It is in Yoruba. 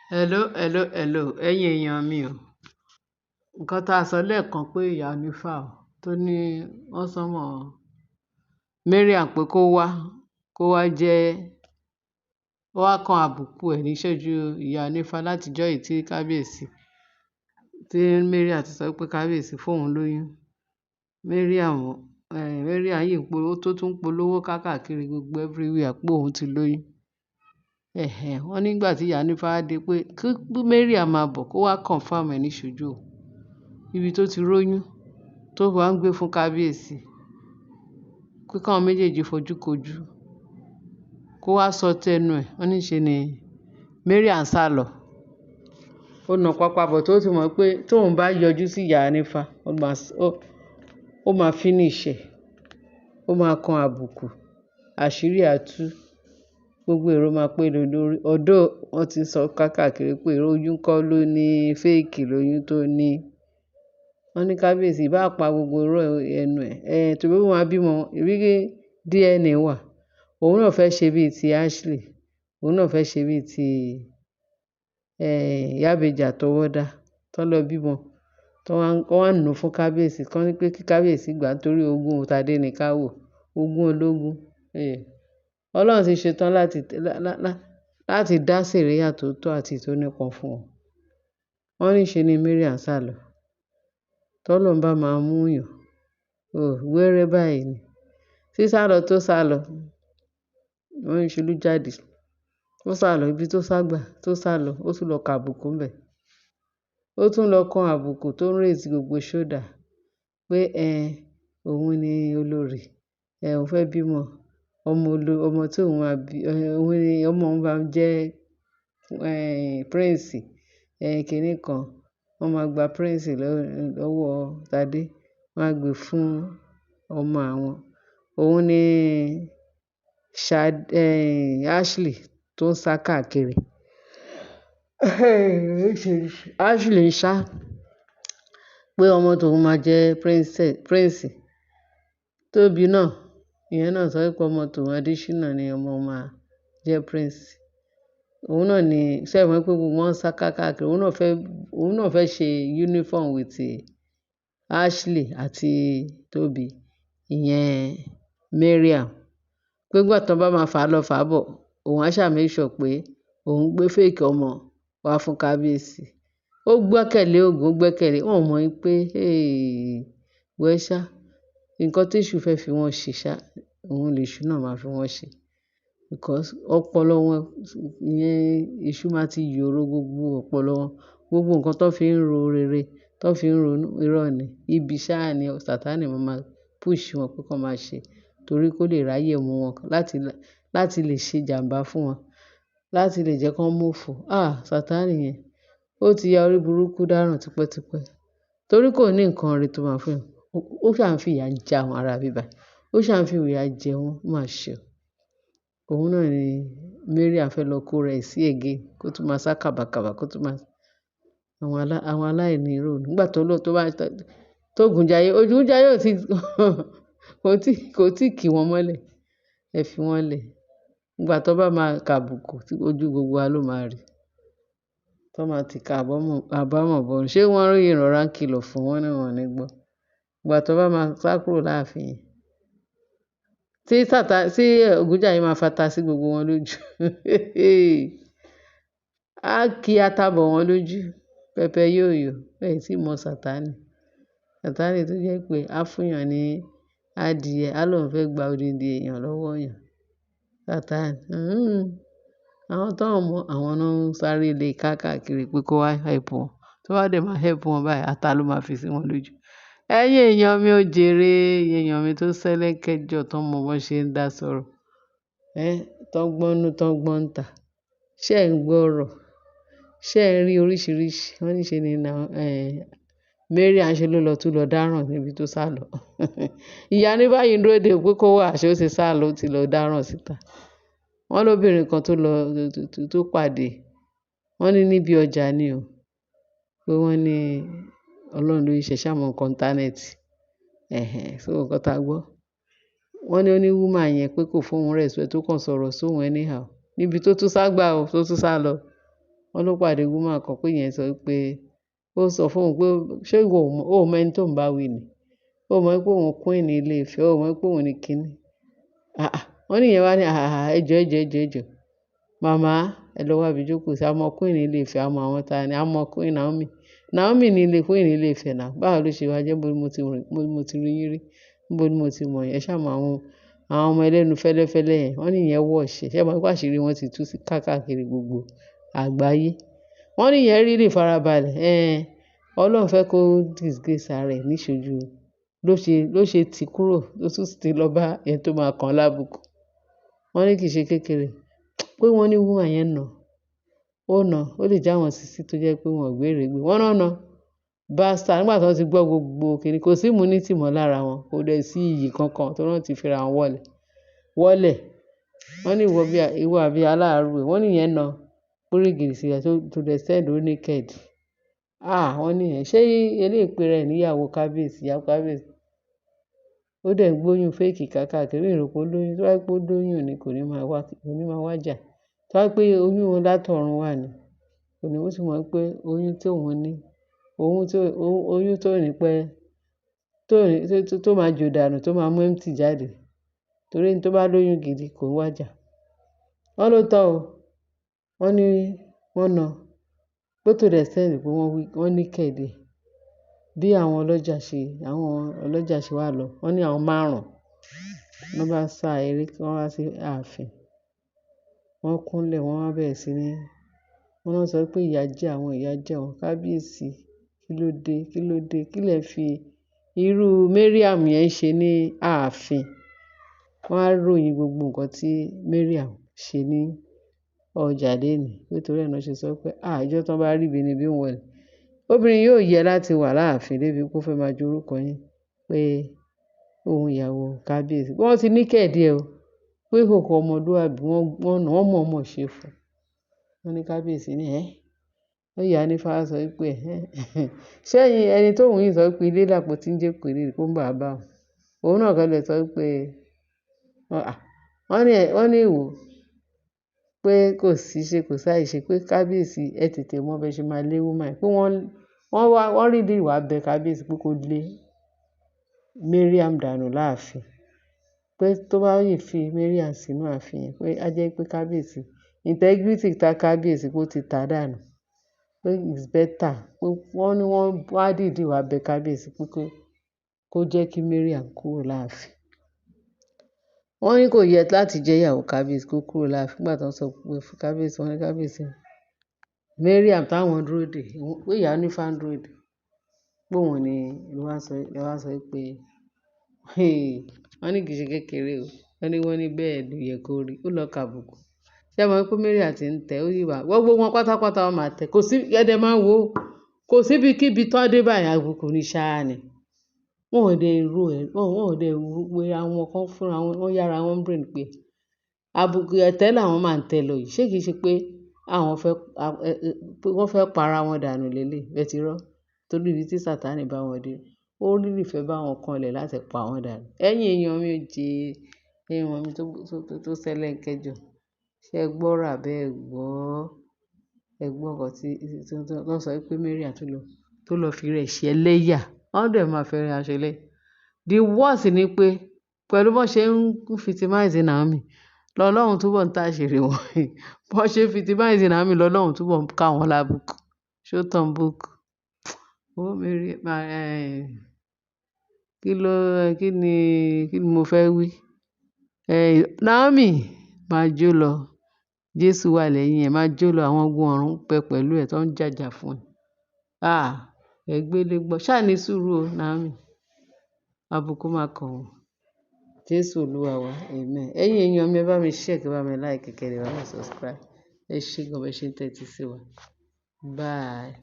Hello, ẹ̀yin èèyàn mi o. Nǹkan tá a sọ lẹ́ẹ̀kan pé ìyá onífá o tó ní wọ́n sánmọ̀ Mariam pé kó wá jẹ́ ó wá kan àbùkù ẹ̀ níṣojú ìyá onífá látijọ́ yìí tí kábíyèsí tí Mariam ti sọ pé kábíyèsí fóun lóyún. Mariam yìí tó tún polówó káàkiri gbogbo everywhere pé òun ti lóyún. Wọ́n nígbà tí ìyá onífá dé pé kí Mariam máa bọ̀ kó wá confirm ẹ̀ níṣojú o ibi tó ti róyún tó wá ń gbé fún kábíyèsí pé káwọn méjèèjì fojú kojú kó wá sọ tẹnu ẹ̀. Wọ́n ní ṣe ni Mariam sá lọ. Ó nà pápá bọ̀ tó ti mọ̀ pé tóun bá yọjú sí ìyá onífá ó máa finish ẹ̀, ó máa kan àbùkù, àṣírí á tú, gbogbo èrò máa pé lórí. Ọ̀dọ̀ wọ́n ti sọ káàkiri pé oyún kọ́ ló ní fake lóyún tó ní. Wọ́n ní kábíyèsí bá pa gbogbo irọ́ ẹnu ẹ̀ torí ó máa bímọ ìrírí DNA wà. Òun náà fẹ́ ṣe bíi ti Ashley, òun náà fẹ́ ṣe bíi ti Ìyá Ìbejì àtọwọ́dá tó lọ bímọ tó wá ń nù fún kábíyèsí kán ní pé kí kábíyèsí gbà á torí ogún Tadéníkàwò, ogún ológun. Ọlọ́run ti ṣetán láti dá sẹ̀ríyà tó tọ́ àti tó nípọn fún wọn. Wọ́n ní ṣe ni Mariam sá lọ. Tọ́lọ́run bá máa mú yàn wẹ́rẹ́ báyìí ni. Sísálọ tó sálọ wọ́n ní ṣolú jáde. Ó sálọ ibi tó ságbà tó sálọ ó tún lọ kàbùkù ńbẹ̀. Ó tún lọ kan àbùkù tó ń raise gbogbo ṣódà pé òun ni olórí, òun fẹ́ bímọ ọmọ tí òun máa bí òun ni ọmọ òun máa jẹ́ prince kinní kan. Wọ́n máa gba prince lọ́wọ́ Tadé, wọ́n á gbé fún ọmọ àwọn. Òun ni Ashley tó ń sá káàkiri. Ashley ń sá pé ọmọ tòun máa jẹ́ prince. Tóbi náà ìyẹn náà sọ pé ọmọ tòun Adésínà ni ọmọ máa jẹ́ prince. Òun náà ni ṣé ẹ mọ̀ pé gbogbo wọn ń sá káàkiri. Òun náà fẹ́ ṣe uniform with Ashley àti Tóbi ìyẹn Mariam. Pé nígbà tí wọ́n bá máa fà á lọ fà á bọ̀ òun á ṣáà make sure pé òun gbé fake ọmọ wá fún kábíyèsí. Ó gbẹ́kẹ̀lé Ògún, ó gbẹ́kẹ̀lé wọn ò mọ̀ pé wẹ́ ṣá nǹkan tí èṣù fẹ́ fi wọ́n ṣe ṣá òun lèṣù náà máa fi wọ́n ṣe. Because ọpọlọ wọn ìyẹn èṣù máa ti yòrò gbogbo ọpọlọ wọn. Gbogbo nǹkan tó fi ń ro rere tó fi ń ronú irọ́ ni. Ibi ṣáá ni Sátánì máa push wọn pé kán máa ṣe torí kó lè ráyè mú wọn láti lè ṣe ìjàmbá fún wọn, láti lè jẹ́ kán mófo. Sátánì yẹn ó ti ya orí burúkú dáràn tipẹ́tipẹ́ torí kò ní nǹkan ire tó máa fún wọn. Ó ṣáà ń fìyà jẹ àwọn ará ibí bàyìí. Ó ṣáà ń fi ìyà jẹ wọ́n, ó mà ṣe o. Òun náà ni Mariam fẹ́ lọ kóra ẹ̀ sí again kó tún máa sá kàbàkàbà kó tún máa àwọn aláìní ìrònú. Nígbà Ògúnjayé kò tí kì wọ́n mọ́lẹ̀. Ẹ fi wọ́n lẹ̀. Nígbà tó bá máa kàbùkù ojú gbogbo wa ló máa rí. Tó máa ti ka àbámọ̀ bọ̀rùn. Ṣé wọ́n rí ìrọ̀rá ń kìlọ̀ fún wọn ní wọn ò ní gbọ́. Ìgbà tó bá máa sá kúrò láàfin yẹn tí Ògúnjayé máa fata sí gbogbo wọn lójú. Á ki ata bọ̀ wọ́n lójú. Pẹpẹ yóòyò ẹ̀ tí mọ Sátánì. Sátánì tó jẹ́ pé á fún yàn ní adìẹ á lóun fẹ́ gba odindi èèyàn lọ́wọ́ yàn. Sátánì. Àwọn tó ń mọ̀ àwọn náà ń sáré lé káàkiri pé kó wá help wọn. Tó bá dẹ̀ máa help wọn báyìí ata ló máa fi sí wọn lójú. Ẹ̀yin èèyàn mi ò jèrè èèyàn mi tó sẹ́lẹ̀kẹ́jọ tó mọ bó ṣe ń dá sọ̀rọ̀. Tó ń gbọ́nú tó ń gbọ́n tà. Ṣé ẹ̀ ń gbọ́ ọ̀rọ̀? Ṣé ẹ̀ ń rí oríṣiríṣi? Wọ́n ní ṣe ni Mariam ṣe ló tún lọ dáràn níbi tó sálọ. Ìyá ní báyìí ń dúró dè pé kó wá ṣé ó ti sálọ ó ti lọ dáràn síta. Wọ́n lóbìnrin kan tó pàdé. Wọ́n ní níbi ọjà ni o. Pé wọ́n ní Ọlọ́run ló ṣe ṣàmọ̀ nǹkan íńtánẹ́ẹ̀tì. So nǹkan tá a gbọ́. Wọ́n ní woman yẹn pé kò fóun respect tó kàn sọ̀rọ̀ sóhun anyhow níbi tó tún ságbà o tó tún sálọ. wọ́n ló pàdé woman kan pé ìyẹn sọ pé ó sọ fóun pé ṣé ìwọ ò mọ ẹni tó ń bá wí ni, ó mọ̀ pé òun queen ilé Ifẹ̀, ó mọ̀ pé òun ní kinní. Wọ́n ní ìyẹn wá ní ẹjọ́ màmá ẹ lọ wá ibi jókòó sí, àmọ́ queen ilé Ifẹ̀, àmọ́ àwọn ta ni, àmọ́ queen Naomi ní ilé queen ilé Ifẹ̀ náà, báwo ló ṣe wá jẹ́, bó ni mo ti rí yín rí, níbo ni mo ti mọ̀ yẹn, ṣàmọ́ àwọn ọmọ ẹlẹ́nu fẹ́lẹ́fẹ́lẹ́ yẹn. Wọ́n ní ìyẹn wọ̀ ṣe ṣé mọ̀ pé àṣírí wọn ti tú sí káàkiri gbogbo àgbáyé. Wọ́n ní ìyẹn really farabalẹ̀, Ọlọ́run fẹ́ kó disgrace ara ẹ̀ níṣojú ló ṣe tì kúrò, ló tún ti lọ bá ẹni tó máa kàn lábùkù. Wọ́n ní kì í ṣe kékeré pé wọ́n ní woman yẹn nà ó lè jáwọn sísí tó jẹ́ pé wọn ò gbé èrè gbé, wọ́n náà basta nígbà tí wọ́n ti gbọ́ gbogbo kìnní, kò sí immunity mọ́ lára wọn, kò dẹ̀ sí iyì kankan tó rántí fira wọn wọ́lẹ̀. Wọ́n ní ìwọ àbí aláàárù ẹ̀, wọ́n ní ìyẹn nà pírígìrì sí to the extent ó naked. Wọ́n ní ìyẹn ṣé eléyìí pé rẹ̀ níyàwó kábíyèsí, ó dẹ̀ ń gbóyún fake káàkiri, ìròpó lóyún, tó bá pé ó lóyún ni kò ní máa wájà, tó bá pé oyún látọ̀run wà ní kò ní, ó sì mọ̀ pé oyún tí òun ní oyún tó ní pẹ́ tó máa jò dànù, tó máa mú empty jáde, torí ní tó bá lóyún gidi kò ń wájà. Wọ́n ló tọ́ o, wọ́n ní wọ́n nà pé tó the extent pé wọ́n ní kẹ̀dẹ̀ bí àwọn ọlọ́jà ṣe wà lọ. Wọ́n ní àwọn 5 wọ́n bá sá eré wọ́n wá sí ààfin, wọ́n kúnlẹ̀, wọ́n wá bẹ̀rẹ̀ sí ní wọ́n náà sọ pé ìyà jẹ àwọn kábíyèsí, kí ló dé kí lẹ fi irú Mariam yẹn ṣe ní ààfin. Wọ́n á ròyìn gbogbo nǹkan tí Mariam ṣe ní ọjà lénìí, nítorí ẹ̀ náà ṣe sọ pé ìjọ tán bá rí ibi ni bí wọ́n obìnrin yóò yẹ láti wà láàfin débi kó fẹ́ máa jorúkọ yín pé òun ìyàwó kábíyèsí. Wọ́n ti ní kẹ̀díẹ̀ o pé kòkò ọmọlúwàbí wọ́n mọ̀ọ́mọ̀ ṣe fún. Wọ́n ní kábíyèsí ní ó yà ní fáwọn sọ pé ṣẹ́yìn ẹni tóun yìí sọ pé ilé làpò tí ń jẹ́ pèrè kó ń bà bá òun náà kan lè sọ pé wọ́n ní ìwò pé kò sí ṣe kò sáì ṣe pé kábíyèsí ẹ tètè mọ bẹ ṣe máa lé woman pé wọ́n rí ìwà bẹ kábíyèsí pé kó lé Mariam dànù láàfin, pé tó bá yìí fi Mariam sínú ààfin yẹn pé á jẹ́ pé kábíyèsí integrity ta kábíyèsí kó ti tà dànù, pé it's better pé wọ́n ní wọ́n wá dìídì wá bẹ kábíyèsí pé kó jẹ́ kí Mariam kúrò láàfin. Wọ́n ní kò yẹ láti jẹ́ ìyàwó kábíyèsí kó kúrò láàfin nígbà tó ń sọ pé fún kábíyèsí, wọ́n ní kábíyèsí Mariam táwọn dúró dè pé ìyá onífá ń dúró dè pé òun ni ló wá sọ pé wọ́n ní kì í ṣe kékeré o, wọ́n ní bẹ́ẹ̀ ló yẹ kó rí, ó lọ kàbùkù. Ṣé ẹ mọ̀ pé Mariam ti ń tẹ̀ ó yìí wá gbogbo wọn pátápátá wọn máa tẹ̀, kò sí ẹ̀dẹ̀ máa wò ó, kò síbikíbi tó dé báyìí àbùkù ní ṣáá ni. Wọn ò dé wé àwọn kan fúnra wọn yára wọn brain pé àbùkù ẹ̀tẹ́ làwọn máa ń tẹ̀ lọ yìí, ṣé kìí ṣe pé wọ́n fẹ́ para wọn dànù lélẹ̀ bẹ́ẹ̀ ti rọ́, torí ibi tí Sátánì bá wọn dé ó rí ìfẹ́ bá wọn kanlẹ̀ láti pa wọn dànù. Ẹ̀yin èèyàn mi èèyàn mi tó ṣẹlẹ̀ kẹjọ ṣe gbọ́rọ̀ àbẹ́ ẹ̀gbọ́n kan tí wọ́n sọ pé Mariam tó lọ fi rẹ̀ ṣe ẹlẹ́yà, wọ́n dẹ̀ máa fẹ́ rẹ̀ aṣọ lẹ́yìn. The worst ni pé pẹ̀lú bọ́n ṣe ń victimize Naomi lọ́lọ́run túbọ̀ ń táṣìírí wọn bọ́n ṣe ń victimize Naomi lọ́lọ́run túbọ̀ ń ká wọn lábùkù. Show turn book. Kí ni mo fẹ́ wí? Naomi máa jó lọ, Jésù wà lẹ́yìn ẹ̀, máa jó lọ, àwọn ogun ọ̀run pẹ́ pẹ̀lú ẹ̀ tó ń jàjà fún ẹ̀. Ẹgbẹ́lé gbọ́ ṣáà ní sùúrù o Naomi, àbùkù máa kàn wọ́n. Jésù Olúwa wa, amen. Ẹ̀yin èèyàn mi ẹ bá mi share, kí ẹ bá mi like, kí ẹ bá mi subscribe. Ẹ ṣé gan bẹ́ẹ̀ ṣe ń tẹ́tí sí wa. Bye.